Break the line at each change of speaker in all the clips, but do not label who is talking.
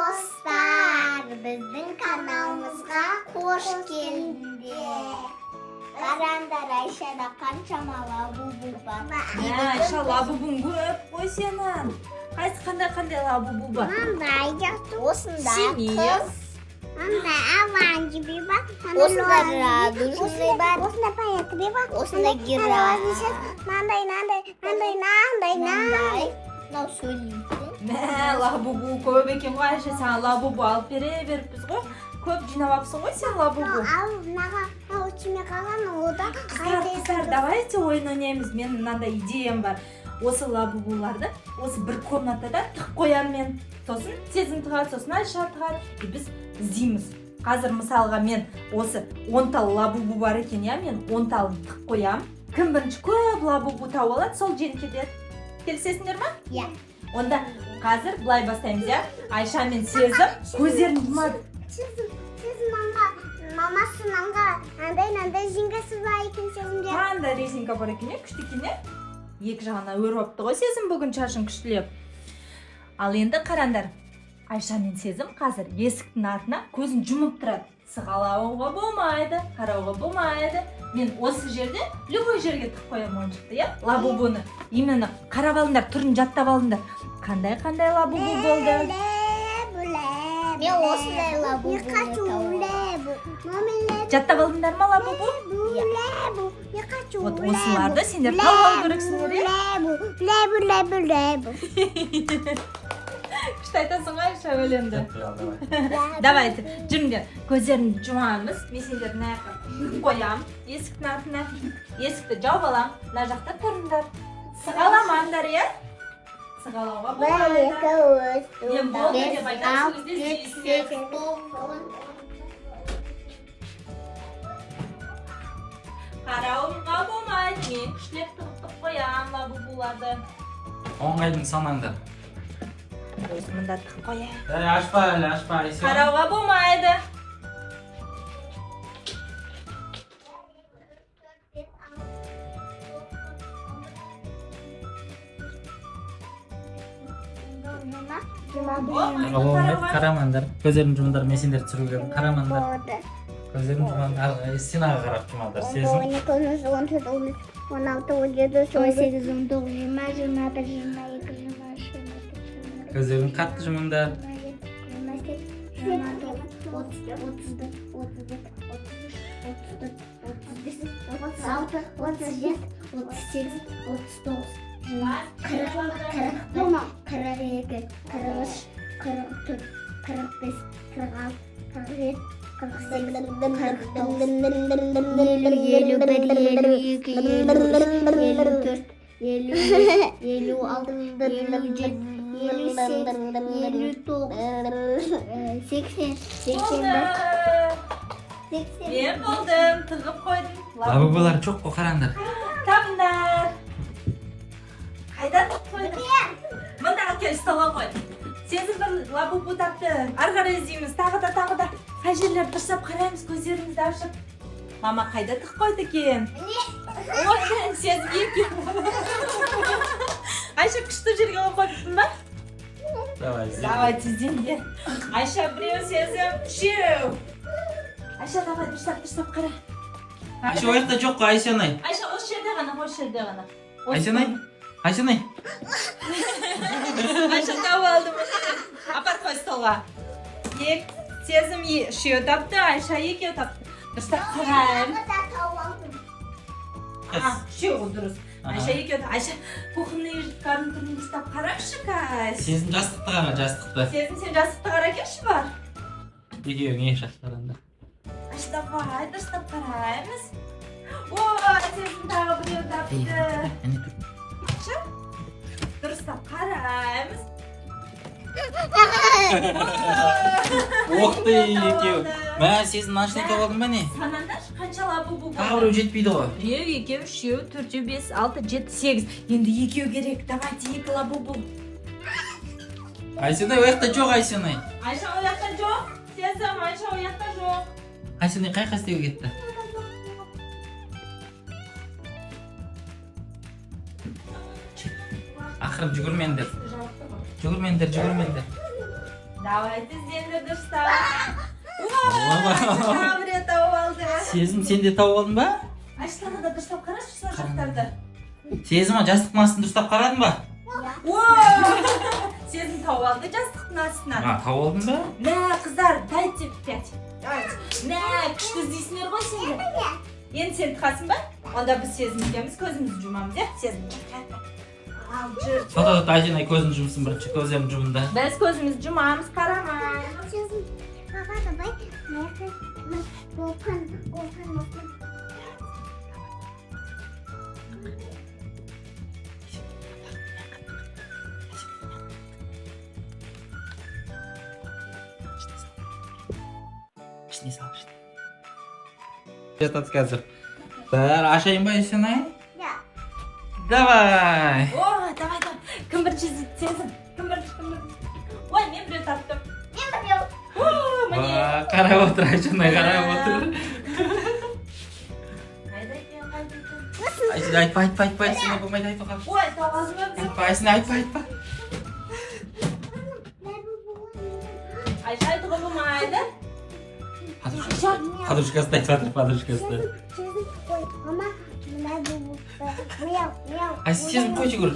dostlar, біздің каналымызға қош келдіңдер. Қараңдар, Айшада қаншама лабубу бар.
Айша, лабубың көп қой сенің. Қандай лабубу бар?
Мындай осында
Синий.
қыз. Мындай оранжевый бар. Осында радужный бар. Осында поэтовый бар. Осында герой. Мындай. Мынау сөйлейтін.
Мә, лабубу көп екен ғой Айша, саған лабубу алып бере беріппіз ғой. Көп жинап алыпсың ғой сен лабубу.
Ал мынаға тиме қалған ода
Қыздар, давайте ойын ойнаймыз. Мен мынандай идеям бар. Осы лабубуларды осы бір комнатада тық қоям мен. Сосын Сезім тығады, сосын Айша тығады. И біз іздейміз. Қазір мысалға мен осы 10 тал лабубу бар екен, я мен 10 талын тық қоям. Кім бірінші көп лабубу тауып алады, сол жеңіп келісесіңдер ма?
Иә.
Онда қазір былай бастаймыз, я? Айша мен Сезім көздерін жұмады.
Сезім мамасы андай жеңгесі бар екен Сезімде.
Қандай резинка бар екен, күшті екен, екі жағына өріп алыпты ғой Сезім бүгін шашын күштілеп. Ал енді қараңдар, Айша мен Сезім қазір есіктің артына көзін жұмып тұрады. Сығалауға болмайды, қарауға болмайды. Мен осы жерде любой жерге тық қоям ойыншықты, я? Лабубуны. Именно қарап алыңдар, түрін жаттап алыңдар. Қандай лабубу болды?
Мен осындай лабубу тауып.
Жаттап алдыңдар ма лабубу?
Я хочу
Вот осыларды сендер тауып көрексіңдер,
лебу.
Күшті айтасың ғой Айша өлеңді. Давайте, жүріңдер, көздерін жұмамыз. Мен сендердің аяққа қоям. Есіктің артына. Есікті жауып алам. Мына жақта тұрыңдар. Сығаламаңдар, е? Сығалауға болмайды. Мен болды деп айтасың, өзде іздейсіздер. Қарауымға болмайды. Мен күштілеп тұқтып қоям лабубуларды.
Оңайдың санаңдар.
Өзі мұнда тұқ қояй.
Ашпа Айса.
Қарауға болмайды.
Қарамаңдар. Көздерін жұмыңдар, мен сендерді түсіруге қарамаңдар. Көздерін жұмаңдар, стенаға қарап жұмаңдар. Сезім.
12, 13, 14, 17, 18, 19, 20, 21, 22, 23.
Көздерін қатты жұмыңдар.
Мен болдым, тығып қойдым.
Лабубулар жоқ қой, қараңдар.
Табындар. Қайда тығып қойдым? Мұнда әкел столға қой. Сезім бір лабубу тапты. Ары қарай іздейміз, тағы да. Қай жерлер дұрыстап қараймыз, көздерімізді ашып. Мама қайда тығып қойды екен? Ой, Сезім екен. Айша күшті жерге қойыптың ба? Давай, тізденде. Айша біреу, Сезім үшеу. Айша, давай, дұрыстап қара.
Айша ояқта жоқ қой, Айсанай.
Айша, осы жерде ғана.
Айсанай.
Айша тауып алдым. Апар қой столға. Сезім үшеу тапты, Айша екеу тапты. Дұрыстап қарайым. Үшеу ғой дұрыс. Айша екеу тапты. Айша, кухонный жұрткардың түрін дұрыстап қарапшы, Кась.
Сезім жастықты қара, жастықты.
Сезім, сен жастықты қара келші бар.
Екеуің ең жақсы қараңдар.
Айша, давай, дұрыстап қараймыз. О, Сезім тағы біреу тапты. Айша, дұрыстап қараймыз.
Оқты екеу. Мә, Сезім наншыны тауып алдың ба не?
Санаңдаршы, қанша лабубу болды?
Тағы біреу жетпейді ғой.
Екеу, үшеу, төртеу, бес, алты, жеті, сегіз. Енді екеу керек. Давайте екі лабубу.
Айсанай ояқта жоқ, Айсанай.
Айша ояқта жоқ. Сезім, Айша ояқта жоқ.
Айсанай қай қастеуге кетті? Ақырып жүгірмеңдер. Жүгірмеңдер.
Давайте сендер дұрыстап. Тағы бір рет тауып алды.
Сезім, сен де тауып алдың ба?
Айша тағы да дұрыстап қарашы сұрақтарды.
Сезім, жастықтың астын дұрыстап қарадың ба?
Сезім тауып алды жастықтың астынан.
Тауып алдың ба?
Мә, қыздар, дайте 5. Мә, күшті іздейсіңдер ғой сендер. Енді сен тықасың ба? Онда біз Сезім екеуміз көзімізді жұмамыз, Сезім.
Тота, Айжанай көзін жұмсын бірінші, көзім жұмында.
Біз көзімізді жұмамыз, қарамай.
Папа, давай. Опен.
Ішіне сал, ішіне. Жатады қазір. Бір, ашайын ба, Айжанай?
Да.
Давай!
Давай. Кім бірінші Сезім? Кім бірінші? Ой, мен біреу таптым.
Мен біреу.
Міне.
Қарап отыр, Айжанай, қарап отыр. Айжанай, айтпа, Айжанай болмайды, айтуға.
Ой, тауазым өбді.
Айтпа, Айжанай, айтпа.
Айша айтуға болмайды.
Подружкасы айтып жатыр, подружкасы.
Ой, мама, мына бұл. Мяу.
Ай, Сезім қойшы көр.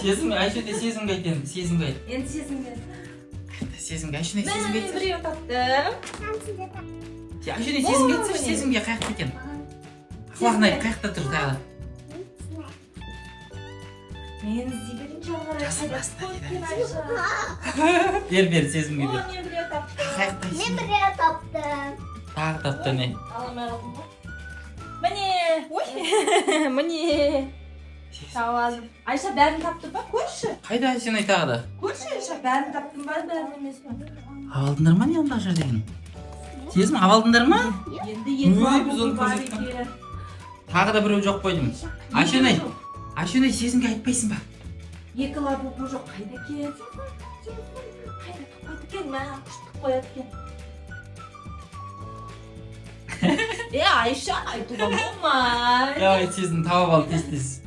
Сезім, Айжанай, Сезімге айт енді, Сезімге айт.
Енді Сезімге.
Сезімге, Айжанай,
Мен
Сезімге айтсыршы.
біреу таптым.
Айжанай, Сезімге айтсыршы, Сезімге қаяқта екен. Құлағына айт, қаяқта тұр тағы.
Мен іздей берінші алғар
Жасын Бер, Сезімге бер.
Мен біреу таптым.
Қаяқта
Мен
есін.
біреу таптым.
Тағы тапты не?
Аламай қалдым ғой. Міне. Міне. Тауазым. Айша бәрін таптың ба? Көрші.
Қайда Айжанай тағы да?
Көрші Айша бәрін таптың ба? Бәрін емес па?
Авалдыңдар ма не онда жердеген? Сезім, авалдыңдар ма?
Енді
Ой, біз оны
бар
көрсеттік.
екен.
Тағы да біреу жоқ қойдым. Айжанай, Сезімге айтпайсың ба?
Екі лабубу жоқ. Қайда кен? Қайда қойды кен? Мә, күштік қояды кен. Айша, айтуға болмай.
Давай, Сезім, тауып ал, тез. Сезім,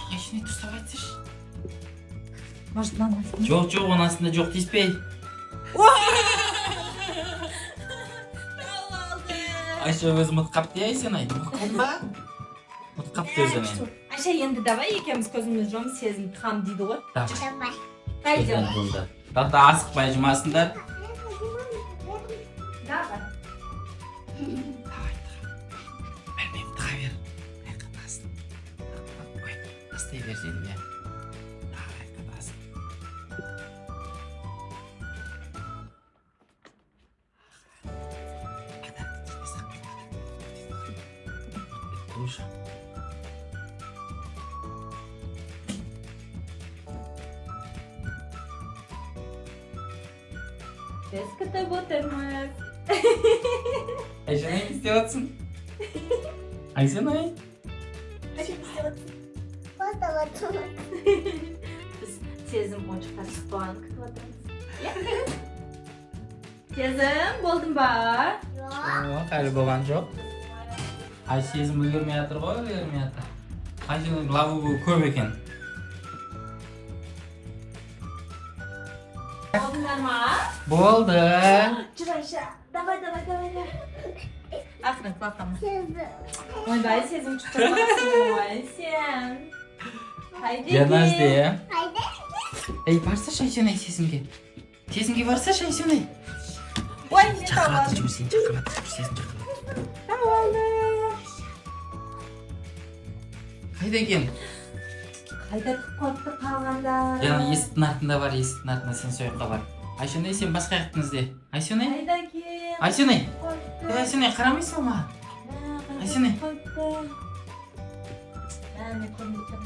Айжанай дұрыстап айтсыршы.
Может, мама?
Жоқ, оның астында жоқ деспей. Айша өзі мұтқап де, Айжанай. Мұтқап ба? Мұтқап де өзі.
Айша, енді давай екеуміз көзіміз жұмыс Сезім тықам дейді ғой.
Давай.
Қайда?
Тақта асықпай жұмасыңдар.
Давай.
Бермеймін, тыға бер. Аяққа тасын. Ой, тастай бер жедім, я. Тағы аяққа тасын. Душа.
Біз күтіп отырмыз.
Айжанай, не істеп жатсың? Айжанай?
Біз Сезім ойыншықтар шықпағанын күтіп отырмыз. Сезім, болдың ба?
Жоқ, әлі болған жоқ. Ай, Сезім үлгермей жатыр ғой, үлгермей жатыр. Айжанай лабубу көп екен.
Болдыңдар ма?
Болды.
Жүр Айша, давай. Ақырын құлаққама. Ойбай, Сезім құттықтамақсың ғой, сен. Қайда екен?
Жаназде.
Қайда?
Ей, барсашы Айжанай Сезімге. Сезімге барсашы Айжанай.
Ой, не
Шақырады
табалды.
жүр, сен шақырады жүр, Сезім шақырады.
Табалды.
Қайда екен?
Қайда тұққатты қалғанда?
Жаңа есіктің артында бар, есіктің артында сен сояққа бар. Айжанай, сен басқа жақтың ізде. Айжанай?
Қайда кен?
Айжанай? Айжанай, қарамайсың ба маған? Айжанай?
Мен көрмейтін.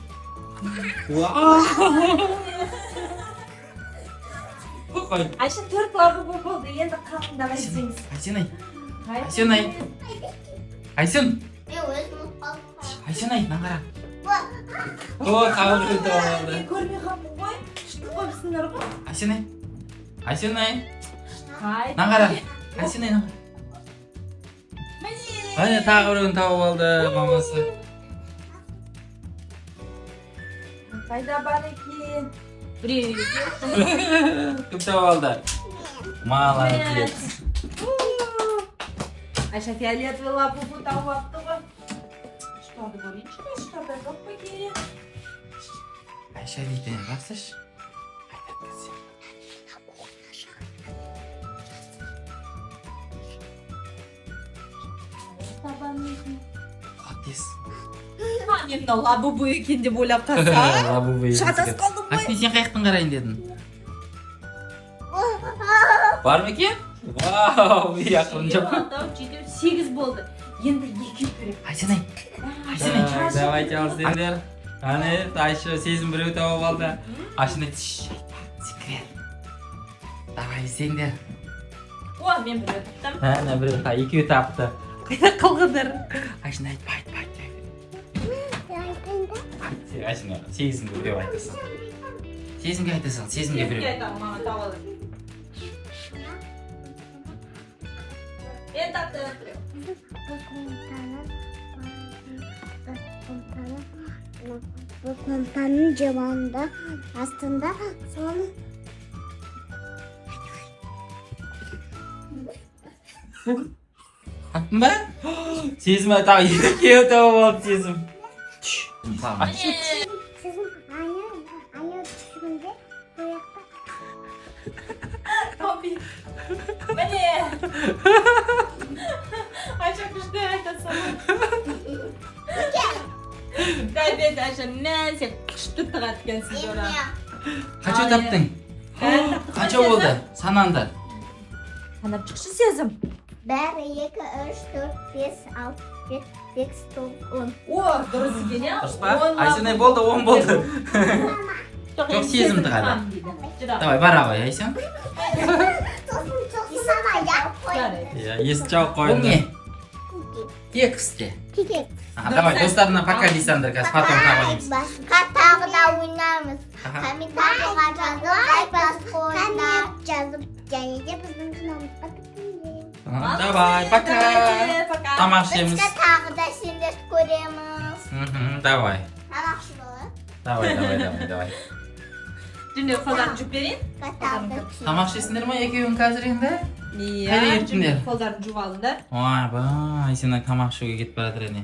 Қой.
Айша 4 лабубу болды, енді қалғанда іздейміз.
Айжанай. Айжанай. Айсын.
Мен өзім ұтпалдым.
Айжанай, маған қара. О, қабыл жүрді оларды.
Мен көрмей қалдым ғой. Шықты қойыпсыңдар ғой.
Айжанай. Айжанай.
Қайда?
Маған қара. Айжанай, маған.
Міне,
Ana tagı birini tavıp aldı maması.
Kayda bar ekan? Привет.
Kim tavıp aldı? Молодец.
Ayşe фиолетовый лапу тауапты ғой. Штаны көрейінші ме? Штаны жоқ па екен?
Ayşe deйтін жақсыш. Қотес.
Не мынау лабубу екен деп ойлап қалса.
Лабубу екен.
Шатас қалдым ғой.
Сен қаяқтан қарайын дедің? Бар ма екен? Вау, яқын жоқ.
8 болды. Енді 2 керек.
Айсенай. Айсенай. Давайте ал сендер. Аны Айша сезім біреу тауып алды. Айшынай секрет. Давай сендер.
О, мен біреу таптым.
Ана біреу екеу тапты. Қайда қалғандар? Айшынай айтпа. Айшынай сезімге біреу айтасың. Сезімге айтасың, сезімге біреу.
Сезімге айтамын, маған тауып алады. Мен таптым біреу.
Bu pompanın cevabında aslında son
Attın mı? Сезім айтау екеу тауып алды сезім. Tamam.
sizin aynı düşünce bu yakta
Топи. Міне. Айша күшті айтасың. Кайбет Айша, мен сен күшті тұрады екенсің жора.
Қанша таптың? Қанша болды? Сананды.
Санап шықшы сезім.
1, 2, 3, 4, 5, 6, 7, 8, 9, 10.
О, дұрыс екен, иә?
Дұрыс па? Айсенай болды, 10 болды. Жоқ, сезімді ғана. Давай, бара ғой, Айсен.
И сама я
Жарайды.
Есік жауып қойынды. Бұл не? Текстте.
Тикет.
Давай, достарына пока дейсіңдер, қазір потом табанеміз.
Tағы да ойнаймыз. Комментарийға жазып, коммент жазып, және де біздің каналымызға тіркеліңіздер.
Давай, пока.
Пока.
Тамақ ішеміз.
Бізге тағы да сендерді көреміз.
Давай.
Тамақ ішіп
Давай.
Жүндер қолдарын жүп берейін?
Тамақ ішесіңдер ма екеуің қазір енді?
Иә,
Қайда кеттіңдер?
қолдарын жуып алыңдар.
Ойбай, Айсенай тамақ ішуге кетіп бара жатыр ене.